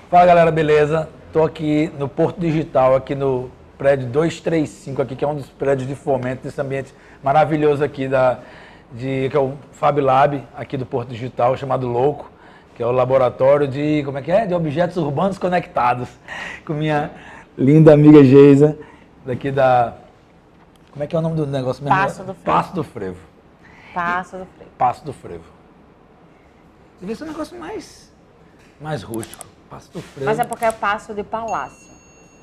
Fala galera, beleza? Estou aqui no Porto Digital, aqui no prédio 235, aqui, que é um dos prédios de fomento desse ambiente maravilhoso aqui, que é o Fab Lab, aqui do Porto Digital, chamado Louco, que é o laboratório de, como é que é? De objetos urbanos conectados, com minha linda amiga Geisa, daqui da... Como é que é o nome do negócio mesmo? Passo do Frevo. Passo do Frevo. Passo do Frevo. Passo do Frevo. Devia ser um negócio mais rústico. Passo do Frevo. Mas é porque é o Passo de Palácio.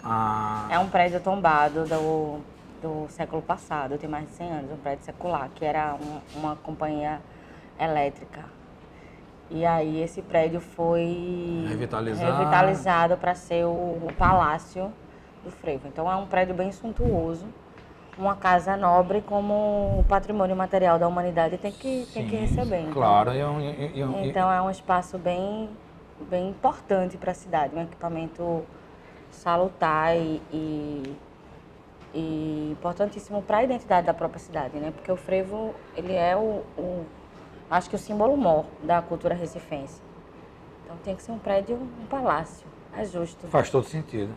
Ah. É um prédio tombado do século passado, tem mais de 100 anos, um prédio secular, que era uma companhia elétrica. E aí esse prédio foi revitalizado para ser o Palácio do Frevo. Então é um prédio bem suntuoso, uma casa nobre como o patrimônio material da humanidade tem que receber. Então, claro. Então é um espaço bem importante para a cidade, um equipamento salutar e importantíssimo para a identidade da própria cidade, né? Porque o frevo, ele é acho que o símbolo maior da cultura recifense. Então tem que ser um prédio, um palácio, é justo. Faz todo sentido,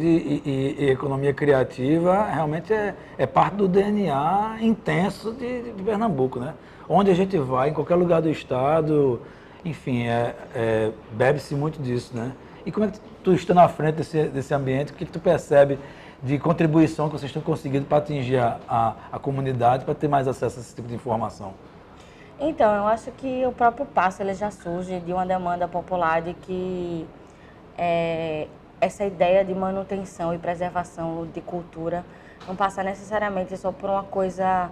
e economia criativa realmente é parte do DNA intenso de Pernambuco, né? Onde a gente vai, em qualquer lugar do estado, enfim, bebe-se muito disso, né? E como é que tu está na frente desse ambiente, o que tu percebe de contribuição que vocês têm conseguido para atingir a comunidade, para ter mais acesso a esse tipo de informação? Então, eu acho que o próprio passo ele já surge de uma demanda popular de que essa ideia de manutenção e preservação de cultura não passa necessariamente só por uma coisa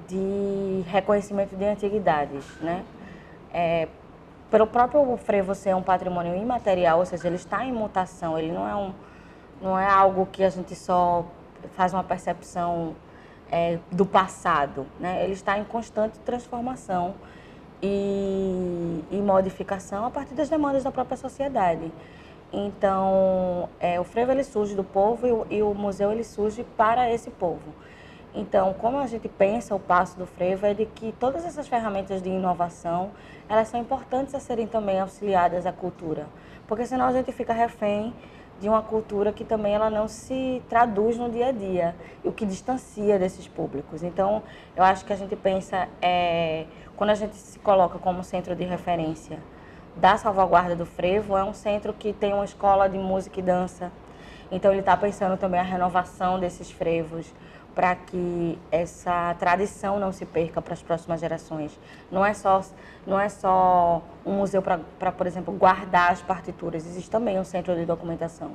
de reconhecimento de antiguidades, né? Pelo próprio frevo ser um patrimônio imaterial, ou seja, ele está em mutação, ele não é algo que a gente só faz uma percepção do passado, né? Ele está em constante transformação e modificação a partir das demandas da própria sociedade. Então, o frevo ele surge do povo e o museu ele surge para esse povo. Então, como a gente pensa o passo do frevo é de que todas essas ferramentas de inovação, elas são importantes a serem também auxiliadas à cultura, porque senão a gente fica refém de uma cultura que também ela não se traduz no dia a dia, o que distancia desses públicos. Então, eu acho que a gente pensa, quando a gente se coloca como centro de referência da salvaguarda do frevo, é um centro que tem uma escola de música e dança, então ele está pensando também a renovação desses frevos, para que essa tradição não se perca para as próximas gerações. Não é só um museu para, por exemplo, guardar as partituras. Existe também um centro de documentação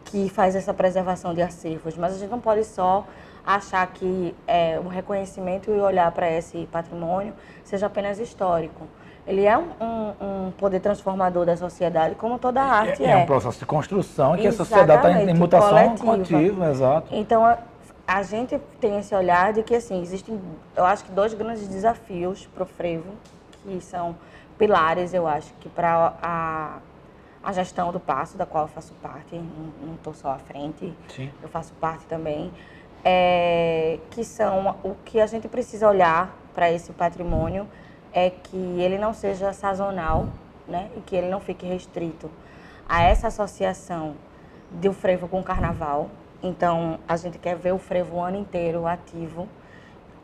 que faz essa preservação de acervos. Mas a gente não pode só achar que o reconhecimento e olhar para esse patrimônio seja apenas histórico. Ele é um poder transformador da sociedade, como toda a arte é. É um processo de construção que a sociedade está em mutação contínua, exato. Então, a gente tem esse olhar de que, assim, existem, eu acho que 2 grandes desafios para o frevo, que são pilares, eu acho, que para a gestão do passo, da qual eu faço parte, não estou só à frente, Sim. Eu faço parte também, que são o que a gente precisa olhar para esse patrimônio, é que ele não seja sazonal, né, e que ele não fique restrito a essa associação do frevo com o carnaval. Então, a gente quer ver o frevo o ano inteiro ativo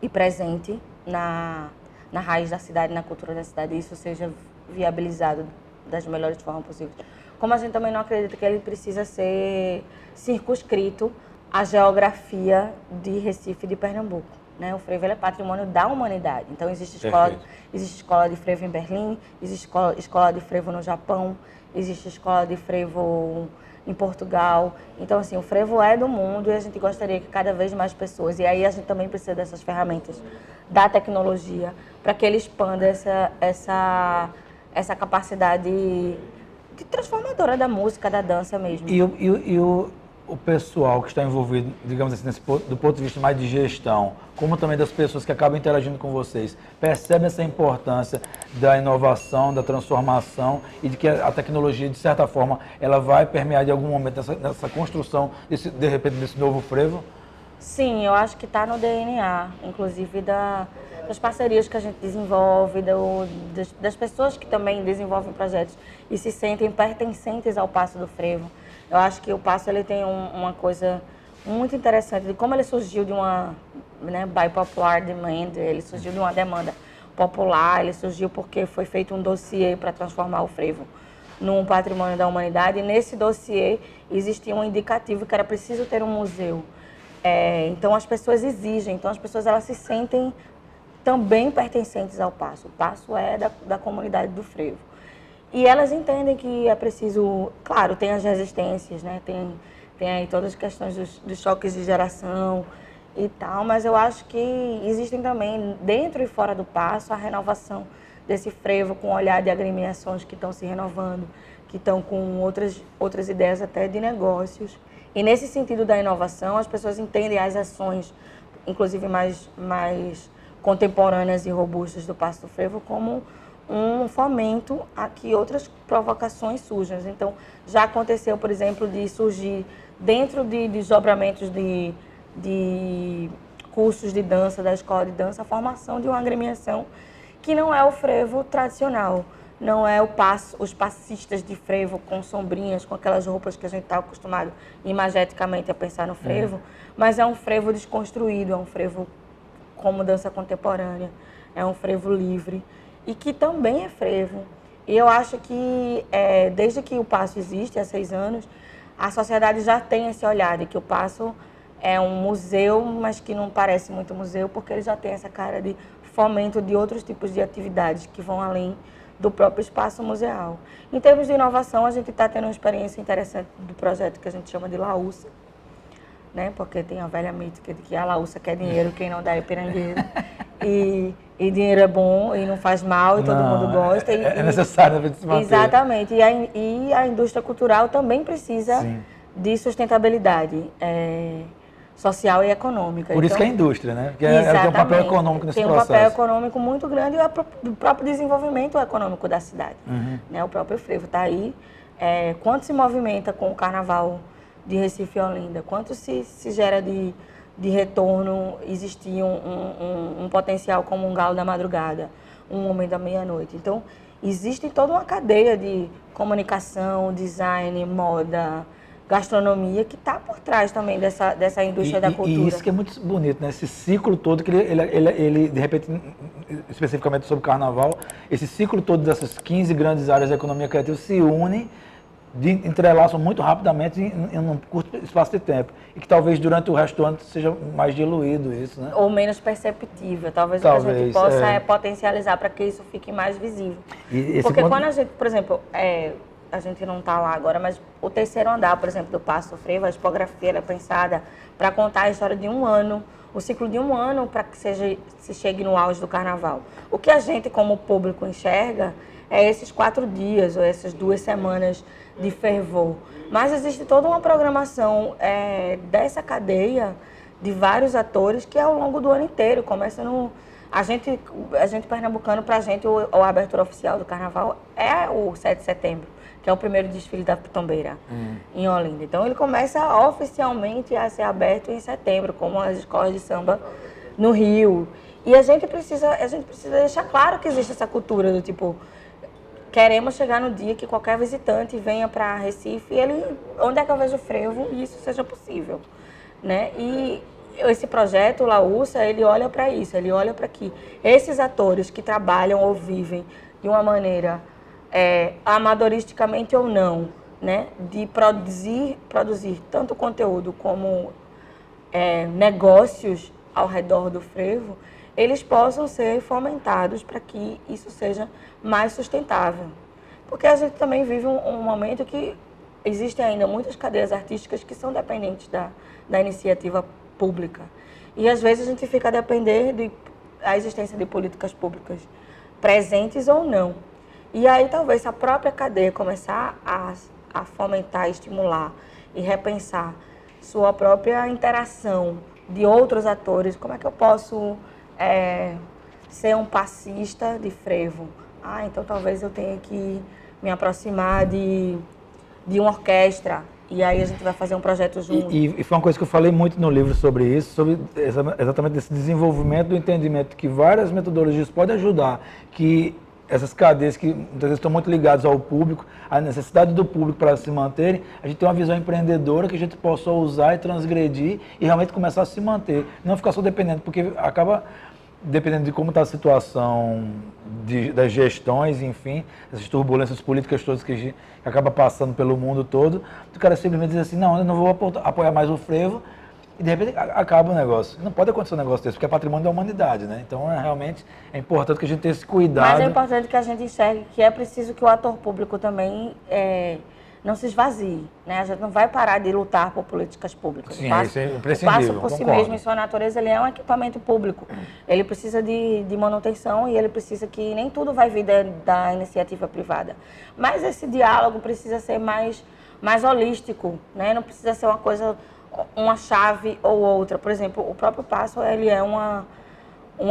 e presente na raiz da cidade, na cultura da cidade, e isso seja viabilizado das melhores formas possíveis. Como a gente também não acredita que ele precisa ser circunscrito à geografia de Recife e de Pernambuco, né? O frevo ele é patrimônio da humanidade. Então, existe escola de frevo em Berlim, existe escola de frevo no Japão, existe escola de frevo em Portugal. Então, assim, o frevo é do mundo e a gente gostaria que cada vez mais pessoas, e aí a gente também precisa dessas ferramentas da tecnologia para que ele expanda essa capacidade de transformadora da música, da dança mesmo. E o pessoal que está envolvido, digamos assim, do ponto de vista mais de gestão, como também das pessoas que acabam interagindo com vocês, percebem essa importância da inovação, da transformação e de que a tecnologia, de certa forma, ela vai permear de algum momento nessa construção, de repente, desse novo frevo? Sim, eu acho que está no DNA, inclusive da próprias parcerias que a gente desenvolve, das pessoas que também desenvolvem projetos e se sentem pertencentes ao Passo do Frevo. Eu acho que o Passo ele tem uma coisa muito interessante de como ele surgiu de uma, né, by popular demand, ele surgiu de uma demanda popular, ele surgiu porque foi feito um dossiê para transformar o frevo num patrimônio da humanidade, e nesse dossiê existia um indicativo que era preciso ter um museu. Então as pessoas exigem, então as pessoas elas se sentem também pertencentes ao Passo. O Passo é da comunidade do frevo. E elas entendem que é preciso, claro, tem as resistências, né? Tem aí todas as questões dos choques de geração e tal, mas eu acho que existem também, dentro e fora do Passo, a renovação desse frevo com o olhar de agremiações que estão se renovando, que estão com outras ideias até de negócios. E nesse sentido da inovação, as pessoas entendem as ações, inclusive mais contemporâneas e robustas do Passo do Frevo, como um fomento a que outras provocações surjam. Então, já aconteceu, por exemplo, de surgir dentro de desdobramentos de cursos de dança, da escola de dança, a formação de uma agremiação que não é o frevo tradicional, não é os passistas de frevo com sombrinhas, com aquelas roupas que a gente está acostumado imageticamente a pensar no frevo, mas é um frevo desconstruído, é um frevo como dança contemporânea, é um frevo livre e que também é frevo. E eu acho que desde que o Passo existe, há 6 anos, a sociedade já tem esse olhar de que o Passo é um museu, mas que não parece muito museu, porque ele já tem essa cara de fomento de outros tipos de atividades que vão além do próprio espaço museal. Em termos de inovação, a gente está tendo uma experiência interessante do projeto que a gente chama de Laúça, né? Porque tem a velha mítica de que a Laúça quer dinheiro, quem não dá é pirangueiro. E dinheiro é bom e não faz mal e todo mundo gosta. É necessário para se manter. Exatamente. E a indústria cultural também precisa de sustentabilidade social e econômica. Por isso que é a indústria, né? Porque ela tem um papel econômico nesse processo. Tem um papel econômico muito grande e o próprio desenvolvimento econômico da cidade. Né? O próprio frevo está aí. Quanto se movimenta com o carnaval de Recife e Olinda? Quanto se gera de retorno, existia um potencial como um galo da madrugada, um homem da meia-noite. Então, existe toda uma cadeia de comunicação, design, moda, gastronomia, que está por trás também dessa indústria da cultura. E isso que é muito bonito, né? Esse ciclo todo, que ele, de repente, especificamente sobre o carnaval, esse ciclo todo dessas 15 grandes áreas da economia criativa se unem, entrelaçam muito rapidamente em um curto espaço de tempo. E que talvez durante o resto do ano seja mais diluído isso, né? Ou menos perceptível. Talvez o que a gente possa potencializar para que isso fique mais visível. Porque quando a gente, por exemplo, a gente não está lá agora, mas o terceiro andar, por exemplo, do Passo do Frevo, a tipografia é pensada para contar a história de um ano, o ciclo de um ano para que se chegue no auge do carnaval. O que a gente, como público, enxerga é esses 4 dias ou essas 2 semanas de fervor. Mas existe toda uma programação dessa cadeia de vários atores que é ao longo do ano inteiro. Começa no... A gente pernambucano, para a gente, a abertura oficial do carnaval é o 7 de setembro, que é o primeiro desfile da Pitombeira, em Olinda. Então, ele começa oficialmente a ser aberto em setembro, como as escolas de samba no Rio. E a gente precisa deixar claro que existe essa cultura do tipo... Queremos chegar no dia que qualquer visitante venha para Recife e onde é que eu vejo o frevo e isso seja possível, né? E esse projeto, o Laúça, ele olha para isso, ele olha para que esses atores que trabalham ou vivem de uma maneira amadoristicamente ou não, né? De produzir tanto conteúdo como negócios ao redor do frevo, eles possam ser fomentados para que isso seja mais sustentável. Porque a gente também vive um momento que existem ainda muitas cadeias artísticas que são dependentes da iniciativa pública. E às vezes a gente fica a depender da existência de políticas públicas presentes ou não. E aí talvez a própria cadeia começar a fomentar, estimular e repensar sua própria interação de outros atores. Como é que eu posso ser um passista de frevo? Então talvez eu tenha que me aproximar de uma orquestra E aí a gente vai fazer um projeto junto. E foi uma coisa que eu falei muito no livro sobre isso, sobre exatamente esse desenvolvimento do entendimento que várias metodologias podem ajudar, que essas cadeias que muitas vezes estão muito ligadas ao público, à necessidade do público para se manterem, a gente tem uma visão empreendedora que a gente possa usar e transgredir e realmente começar a se manter. Não ficar só dependendo, porque acaba dependendo de como está a situação das gestões, enfim, essas turbulências políticas todas que a gente acaba passando pelo mundo todo, o cara simplesmente diz assim, não, eu não vou apoiar mais o frevo, e de repente acaba o negócio. Não pode acontecer um negócio desse, porque é patrimônio da humanidade, né? Então, realmente, é importante que a gente tenha esse cuidado. Mas é importante que a gente enxergue que é preciso que o ator público também não se esvazie, né? A gente não vai parar de lutar por políticas públicas. Sim, isso é imprescindível, o passo por si concordo. mesmo, em sua natureza, ele é um equipamento público. Ele precisa de manutenção e ele precisa que nem tudo vai vir da iniciativa privada. Mas esse diálogo precisa ser mais holístico, né? Não precisa ser uma chave ou outra. Por exemplo, o próprio Passo, ele é uma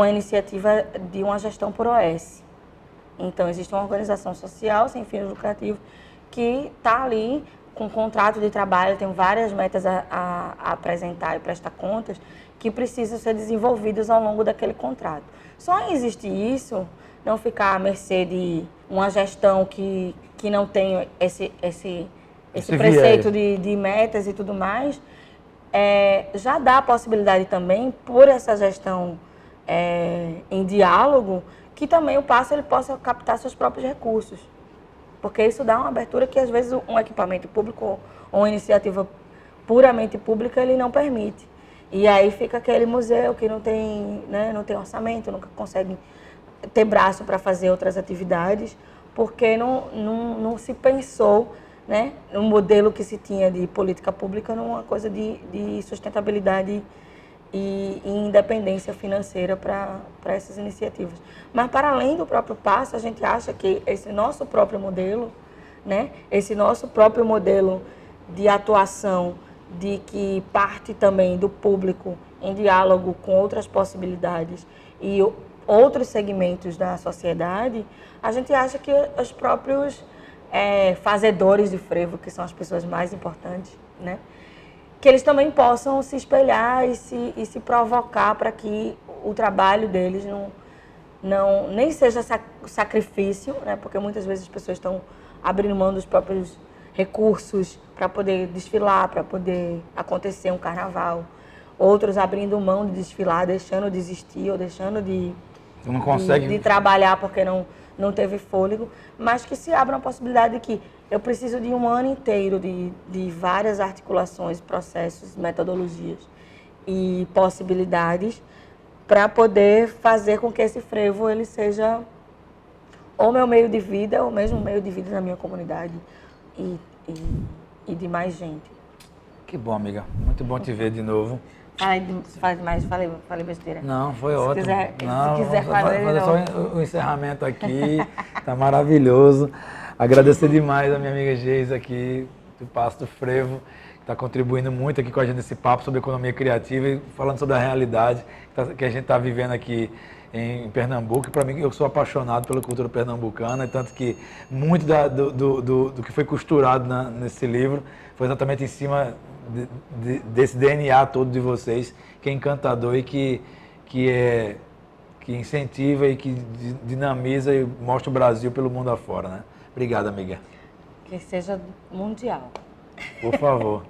iniciativa de uma gestão por OS. Então, existe uma organização social sem fins lucrativos que está ali com contrato de trabalho, tem várias metas a apresentar e prestar contas que precisam ser desenvolvidas ao longo daquele contrato. Só existe isso, não ficar à mercê de uma gestão que não tem esse preceito de metas e tudo mais, já dá a possibilidade também, por essa gestão em diálogo, que também o Passo ele possa captar seus próprios recursos. Porque isso dá uma abertura que, às vezes, um equipamento público ou uma iniciativa puramente pública, ele não permite. E aí fica aquele museu que não tem, né, não tem orçamento, nunca consegue ter braço para fazer outras atividades, porque não se pensou, né, no modelo que se tinha de política pública numa coisa de sustentabilidade e independência financeira para essas iniciativas. Mas, para além do próprio Passo, a gente acha que esse nosso próprio modelo, né, esse nosso próprio modelo de atuação, de que parte também do público em diálogo com outras possibilidades e outros segmentos da sociedade, a gente acha que os próprios fazedores de frevo, que são as pessoas mais importantes, né, que eles também possam se espelhar e se provocar para que o trabalho deles nem seja sacrifício, né? Porque muitas vezes as pessoas estão abrindo mão dos próprios recursos para poder desfilar, para poder acontecer um carnaval. Outros abrindo mão de desfilar, deixando de existir ou deixando de trabalhar porque não teve fôlego, mas que se abra uma possibilidade de que eu preciso de um ano inteiro de várias articulações, processos, metodologias e possibilidades para poder fazer com que esse frevo ele seja ou meu meio de vida, ou mesmo meio de vida da minha comunidade e de mais gente. Que bom, amiga. Muito bom te ver de novo. Falei besteira. Não, foi ótimo. Se quiser fazer só o encerramento aqui, tá maravilhoso. Agradecer demais a minha amiga Geisa aqui, do Passo do Frevo, que está contribuindo muito aqui com a gente nesse papo sobre economia criativa e falando sobre a realidade que a gente está vivendo aqui em Pernambuco. E para mim, eu sou apaixonado pela cultura pernambucana, e tanto que muito do que foi costurado nesse livro foi exatamente em cima desse DNA todo de vocês, que é encantador e que incentiva e que dinamiza e mostra o Brasil pelo mundo afora, né? Obrigado, amiga. Que seja mundial. Por favor.